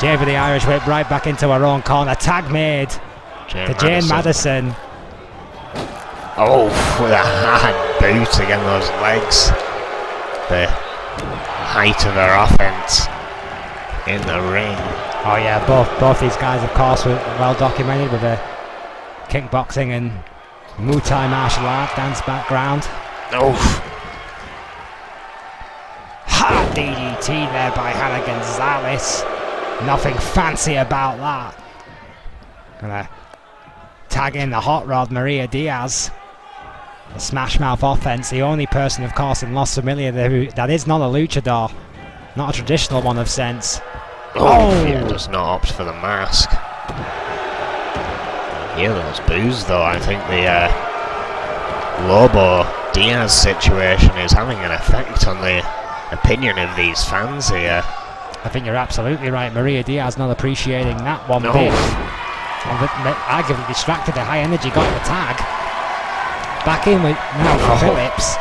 Jade with the Irish whip right back into her own corner. Tag made to Jane Madison. Oh, with a hard boot against those legs. The height of her offense in the ring. Oh yeah, both these guys, of course, were well documented with a kickboxing and Muay Thai martial art dance background. Oof. Hard DDT there by Hannah Gonzalez. Nothing fancy about that. Gonna tag in the hot rod, Maria Diaz. The smash mouth offense, the only person, of course, in Los Familia that is not a luchador. Not a traditional one of sense. Oh! Yeah, does not opt for the mask. Hear those boos though. I think the Lobo Diaz situation is having an effect on the opinion of these fans here. I think you're absolutely right. Maria Diaz not appreciating that one bit. Arguably distracted the high energy, got the tag. Back in with now for Phillips.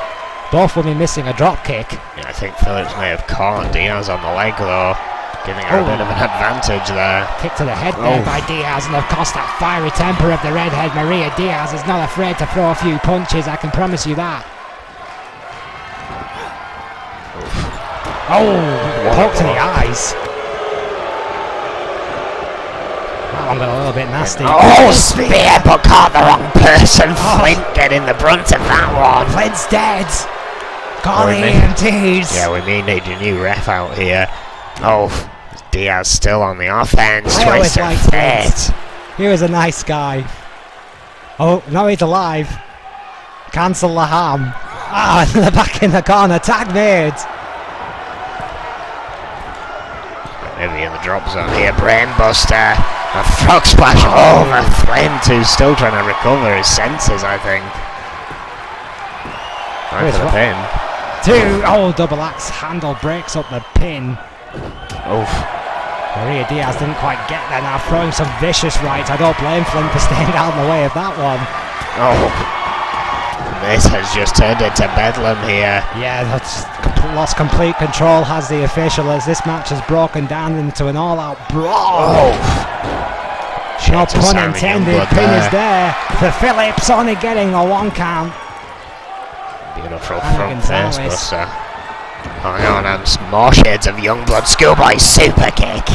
Both women missing a drop kick. Yeah, I think Phillips may have caught Diaz on the leg though, giving her a bit of an advantage there. Kick to the head there by Diaz, and of course that fiery temper of the redhead Maria Diaz is not afraid to throw a few punches, I can promise you that. Poke to the eyes. That one got a little bit nasty. Spear, but caught the wrong person. Flint getting the brunt of that one. Flint's dead. Call the EMTs. Yeah, we may need a new ref out here. Diaz still on the offense. I always liked Flint. He was a nice guy. Oh, no, he's alive. Cancel the harm. Back in the corner. Tag made. Maybe in the drop zone here. Brainbuster. A frog splash over Flint, who's still trying to recover his senses, I think. Right for the pin. Double axe handle breaks up the pin. Maria Diaz didn't quite get there now, throwing some vicious rights. I don't blame Flint for staying out of the way of that one. This has just turned into bedlam here. Yeah, that's lost complete control, has the official, as this match has broken down into an all-out brawl. No pun intended, pin is there for Phillips, only getting a 1 count. Beautiful front face buster. Hang on, and more shades of Youngblood. Schoolboy super kick.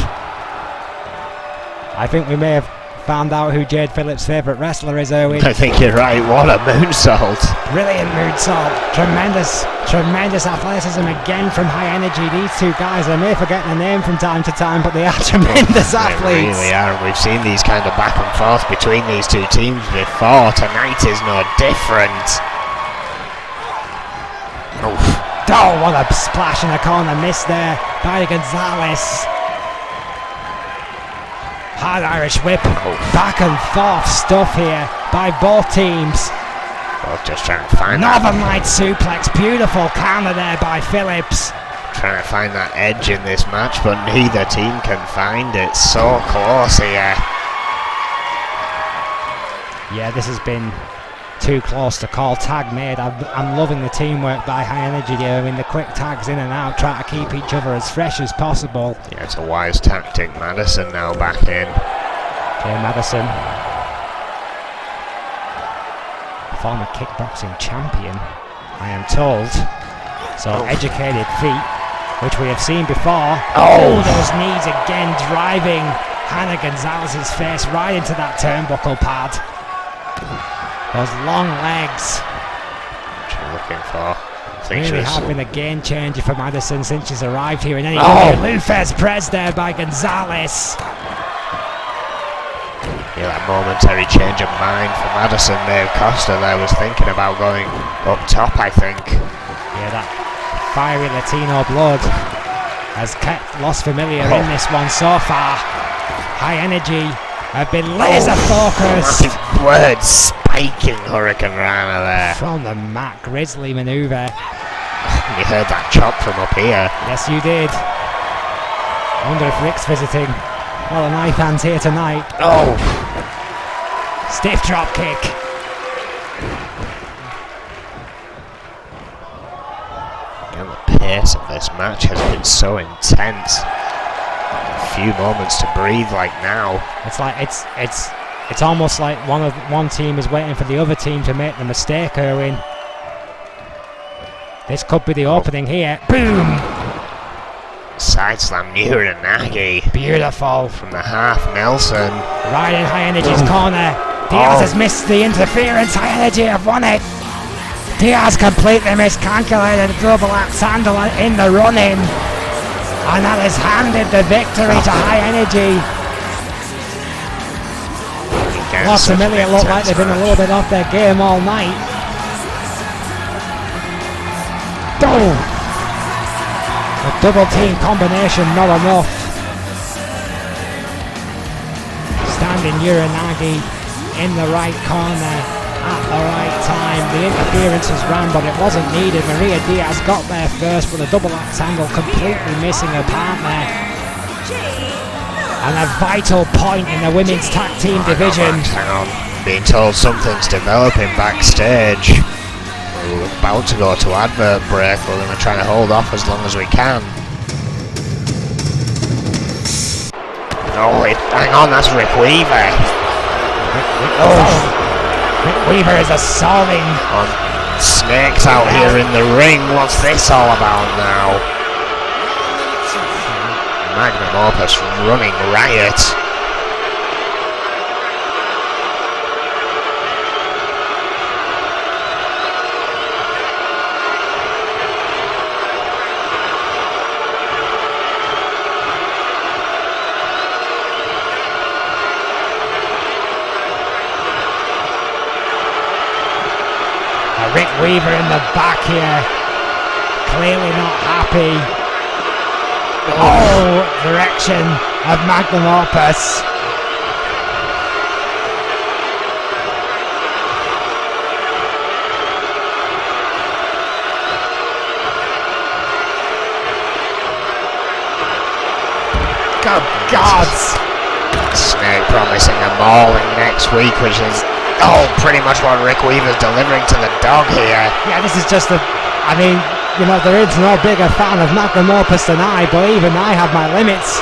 I think we may have found out who Jade Phillips' favourite wrestler is, Erwin. I think you're right. What a moonsault. Brilliant moonsault. Tremendous athleticism again from High Energy. These two guys, I may forget their name from time to time, but they are tremendous athletes. They really are. We've seen these kind of back and forth between these two teams before. Tonight is no different. What a splash in the corner. Miss there by Gonzalez. Hard Irish whip. Back and forth stuff here by both teams. Both just trying to find Northern Light suplex. Beautiful counter there by Phillips. Trying to find that edge in this match, but neither team can find it. So close here. Yeah, this has been too close to call. Tag made. I'm loving the teamwork by High Energy here. I mean, the quick tags in and out, try to keep each other as fresh as possible. Yeah, it's a wise tactic. Madison now back in. Jay Madison, former kickboxing champion, I am told. So educated feet, which we have seen before. Those knees again, driving Hannah Gonzalez's face right into that turnbuckle pad. Those long legs. What are you looking for? Really have been a game changer for Madison since she's arrived here. And then Lufez Prez there by Gonzalez. Yeah, that momentary change of mind for Madison may have cost her there. Was thinking about going up top, I think. Yeah, that fiery Latino blood has kept Los Familia in this one so far. High Energy have been laser focused. Words spiking Hurricane Rana there. From the Matt Grizzly maneuver. You heard that chop from up here. Yes, you did. I wonder if Rick's visiting. Well, a knife hand's here tonight. Stiff drop kick. And the pace of this match has been so intense. A few moments to breathe like now. It's like it's almost like one team is waiting for the other team to make the mistake, Erwin. This could be the opening here. Boom! Side slam Uranagi Beautiful. from the half Nelson. Right in High Energy's corner. Diaz has missed the interference. High Energy have won it. Diaz completely miscalculated a double axe handle in the run-in. And that has handed the victory to High Energy. Lots of Millie look like they've been a little bit off their game all night. Oh! A double team combination, not enough. Standing Uranagi in the right corner at the right time. The interference was ran, but it wasn't needed. Maria Diaz got there first with a double axe handle, completely missing her partner. And a vital point in the women's tag team division. Hang on. Being told something's developing backstage. We're about to go to advert break. We're going to try to hold off as long as we can. Oh, hang on, that's Rick Weaver. Rick Weaver is assaulting. Snakes out here in the ring. What's this all about now? Magnum Opus running riot. Rick Weaver in the back here, clearly not happy. Oh, direction of Magnum Opus. Good gods! Snake promising a mauling next week, which is pretty much what Rick Weaver's delivering to the dog here. Yeah, this is just I mean, you know, there is no bigger fan of Magnum Opus than I, but even I have my limits.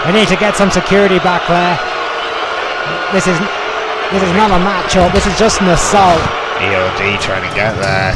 We need to get some security back there. This is not a match-up, this is just an assault. EOD trying to get there.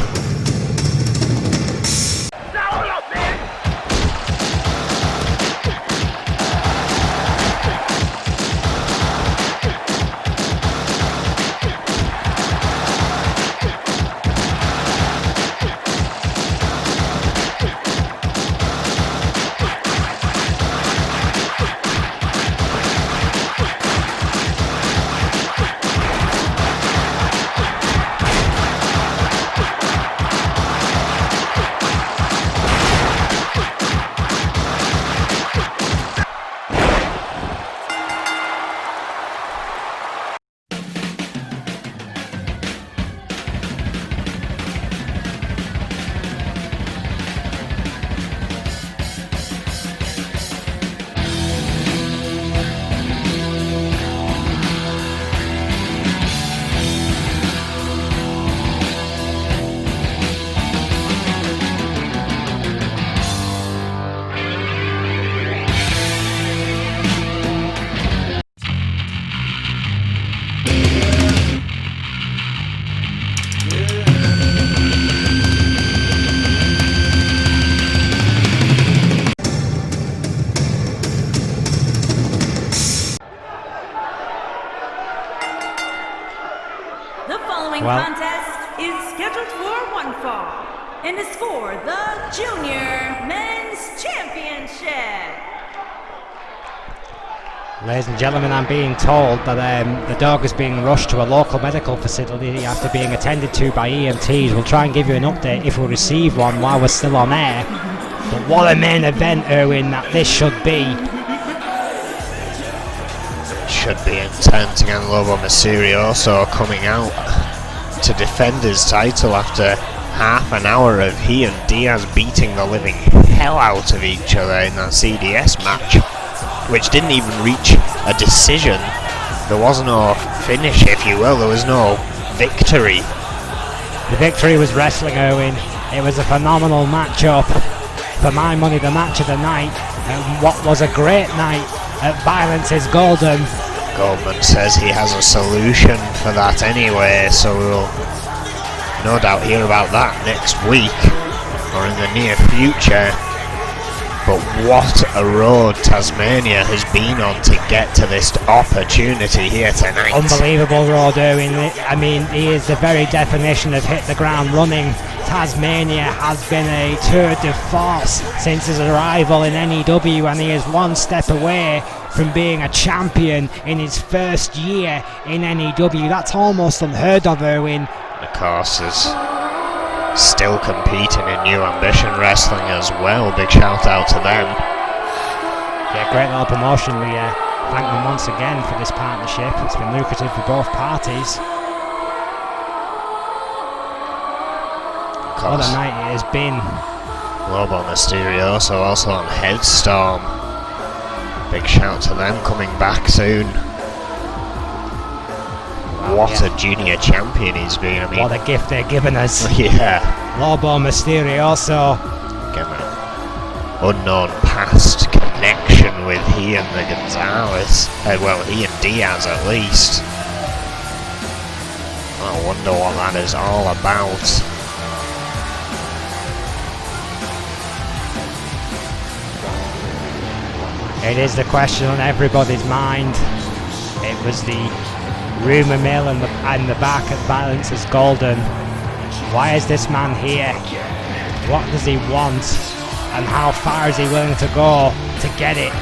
Contest is scheduled for one fall and is for the Junior Men's Championship. Ladies and gentlemen, I'm being told that the dog is being rushed to a local medical facility after being attended to by EMTs. We'll try and give you an update if we receive one while we're still on air. But what a main event, Erwin, that this should be. Should be intense. Again, Lobo Mysterioso coming out to defend his title after half an hour of he and Diaz beating the living hell out of each other in that CDS match, which didn't even reach a decision. There was no finish, if you will. There was no victory. The victory was wrestling, Erwin. It was a phenomenal match-up. For my money, the match of the night, what was a great night at Violence is Golden. Goldman says he has a solution for that anyway, so we'll no doubt hear about that next week or in the near future. But what a road Tasmania has been on to get to this opportunity here tonight. Unbelievable road, Erwin. I mean, he is the very definition of hit the ground running. Tasmania has been a tour de force since his arrival in N.E.W, and he is one step away from being a champion in his first year in N.E.W. That's almost unheard of, Erwin. Of course, there's still competing in New Ambition Wrestling as well. Big shout out to them. Yeah, great little promotion. We thank them once again for this partnership. It's been lucrative for both parties. What a night it has been. Lobo Mysterioso also on Headstorm. Big shout to them coming back soon. What a junior champion he's been. I mean, what a gift they're giving us. Yeah. Lobo Mysterioso. Again, an unknown past connection with he and the Gonzalez. Well, he and Diaz at least. I wonder what that is all about. It is the question on everybody's mind. It was the rumour mill and the back at Violence is Golden. Why is this man here? What does he want? And how far is he willing to go to get it?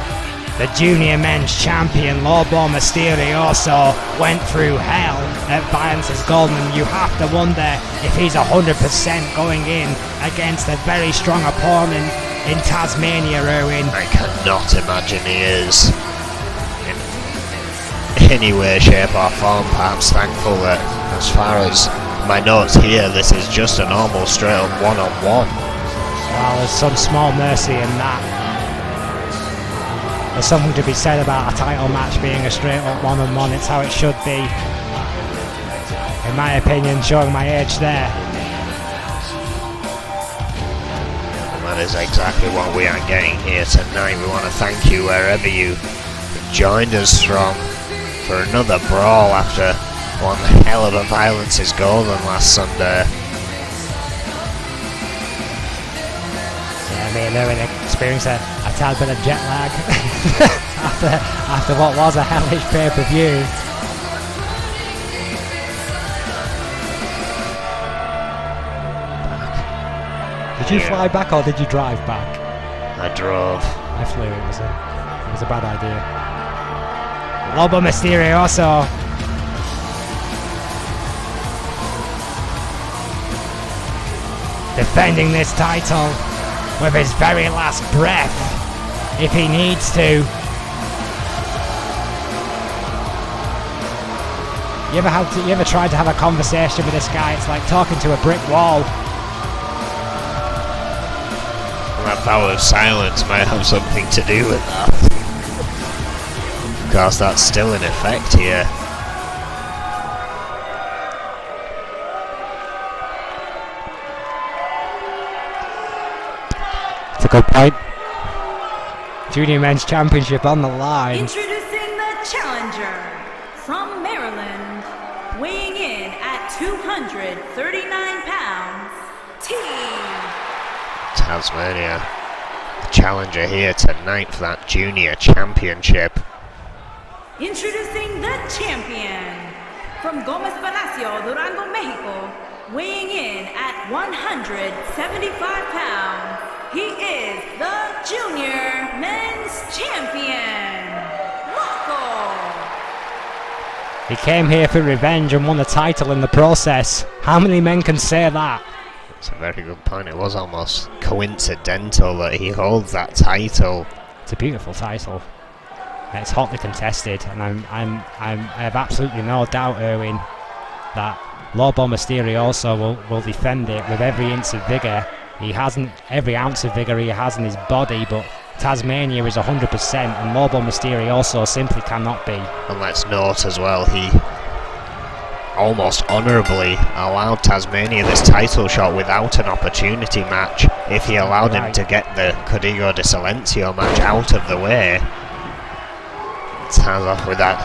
The junior men's champion Lobo Mysterioso went through hell at Violence is Golden. You have to wonder if he's 100% going in against a very strong opponent in Tasmania, Erwin. I cannot imagine he is in any way, shape or form. Perhaps thankful that, as far as my notes here, this is just a normal straight up one-on-one. Well, there's some small mercy in that. There's something to be said about a title match being a straight up one-on-one. It's how it should be, in my opinion, showing my age there. That is exactly what we are getting here tonight. We want to thank you wherever you joined us from for another brawl after one hell of a Violence is Golden last Sunday. Yeah, me and Erwin experienced a tad bit of jet lag after what was a hellish pay-per-view. Did you fly back or did you drive back? I drove. I flew. It was a bad idea. Lobo Mysterioso. Defending this title with his very last breath, if he needs to. You ever tried to have a conversation with this guy? It's like talking to a brick wall. That power of silence might have something to do with that. Of course, that's still in effect here. It's a good point. Junior Men's Championship on the line. Introducing the challenger from Maryland, weighing in at 239 pounds, Team Tasmania, the challenger here tonight for that junior championship. Introducing the champion from Gómez Palacio, Durango, Mexico, weighing in at 175 pounds. He is the junior men's champion, Loco. He came here for revenge and won the title in the process. How many men can say that? That's a very good point. It was almost coincidental that he holds that title. It's a beautiful title. It's hotly contested, and I have absolutely no doubt, Erwin, that Lobo Mysterioso will defend it with every inch of vigour. He hasn't every ounce of vigour he has in his body, but Tasmania is 100%, and Lobo Mysterioso simply cannot be. And let's note as well, he almost honourably allowed Tasmania this title shot without an opportunity match. If he allowed him to get the Código de Silencio match out of the way, Taz off with that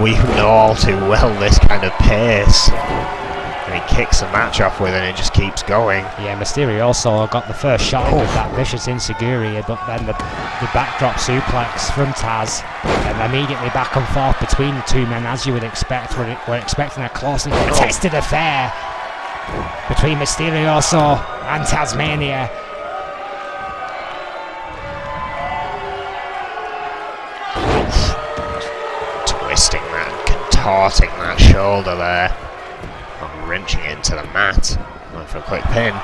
we know all too well this kind of pace. And he kicks the match off with it and it just keeps going. Yeah, Mysterio also got the first shot with that vicious Inseguri, but then the backdrop suplex from Taz, and immediately back and forth between the two men, as you would expect. We're expecting a closely contested affair between Mysterio and Tasmania. Twisting that, contorting that shoulder there. Wrenching it into the mat. Going for a quick pin.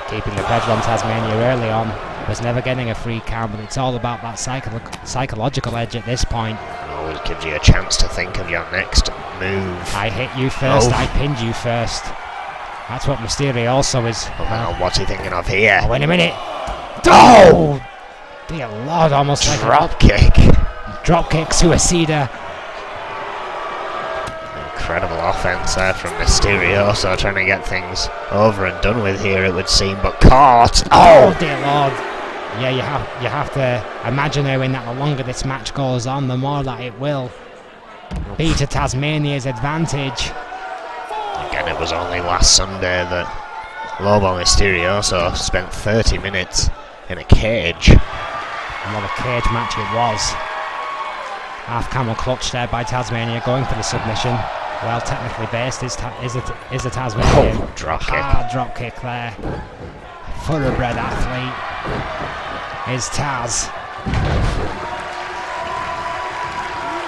Keeping the pressure on Tasmania early on. Was never getting a free count, but it's all about that psychological edge at this point. It always gives you a chance to think of your next move. I hit you first, I pinned you first. That's what Mysterio also is. Well, what's he thinking of here? Oh, wait a minute. Oh! Dear Lord, almost like drop kick. Drop kick, suicida. Incredible offense there from Mysterio, so trying to get things over and done with here, it would seem, but caught. Oh dear Lord! Yeah, you have to imagine knowing that the longer this match goes on, the more that it will be to Tasmania's advantage. Again, it was only last Sunday that Lobo Mysterio spent 30 minutes in a cage. And what a cage match it was. Half camel clutch there by Tasmania, going for the submission. Well, technically based is a Tasmanian. Oh, drop kick. Hard drop kick there. Thoroughbred athlete is Taz.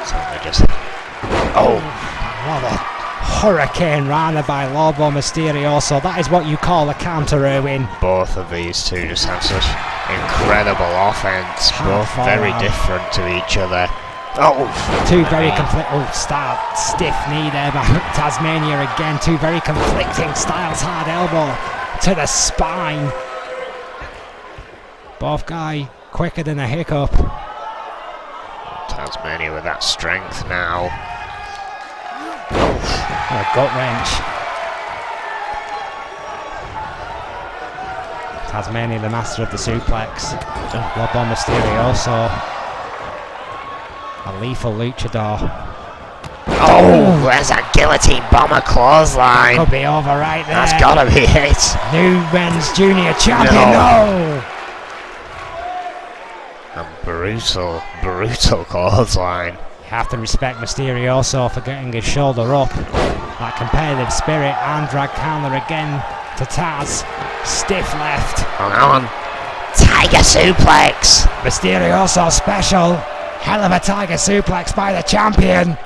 So they just. Oh! What a hurricane rana by Lobo Mysterio. So that is what you call a counter, Erwin. Both of these two just have such incredible offense. Both very different to each other. Oh! Two very stiff knee there by Tasmania again. Two very conflicting styles. Hard elbow to the spine. Both guy quicker than a hiccup. Tasmania with that strength now. A gut wrench. Tasmania, the master of the suplex. Lobo Mysterio also. A lethal luchador. Oh, there's a guillotine bomber clothesline. Could be over right there. That's gotta be it. New men's junior champion. No. A brutal clothesline. You have to respect Mysterio also for getting his shoulder up. That competitive spirit. Arm drag counter again to Taz. Stiff left. Hang on. Tiger suplex. Mysterio also special. Hell of a tiger suplex by the champion.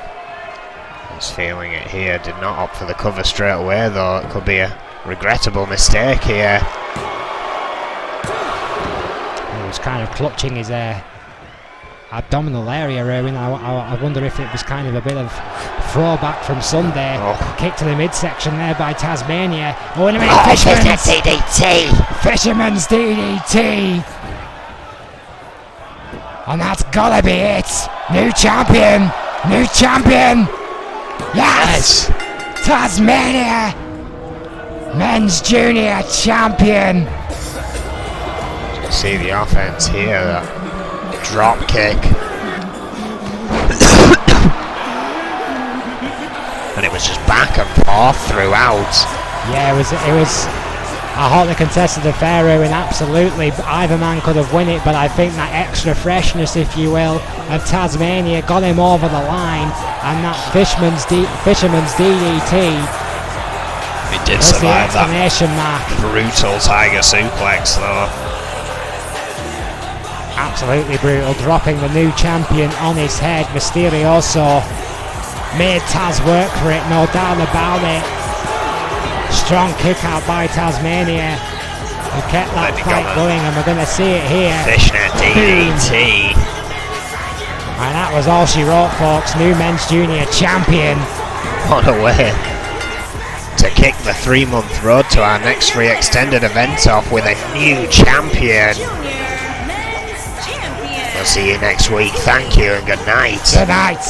He's feeling it here. Did not opt for the cover straight away though. It could be a regrettable mistake here. He was kind of clutching his abdominal area, Erwin. I wonder if it was kind of a bit of throwback from Sunday. Oh. Kick to the midsection there by Tasmania. Oh, wait a minute. Fisherman's DDT. Fisherman's DDT. And that's gotta be it. New champion. New champion. Yes. Tasmania. Men's junior champion. You can see the offense here. That drop kick. And it was just back and forth throughout. Yeah, it was a hotly contested affair, and absolutely either man could have won it, but I think that extra freshness, if you will, of Tasmania got him over the line, and that fisherman's DDT. It did survive that mark. brutal tiger suplex though. Absolutely brutal, dropping the new champion on his head. Mysterio also made Taz work for it, no doubt about it. Strong kick out by Tasmania. We kept that fight going, and we're going to see it here. Fishnet DDT. And that was all she wrote, folks. New men's junior champion. What a way to kick the 3-month road to our next free extended event off with a new champion. We'll see you next week. Thank you and good night. Good night.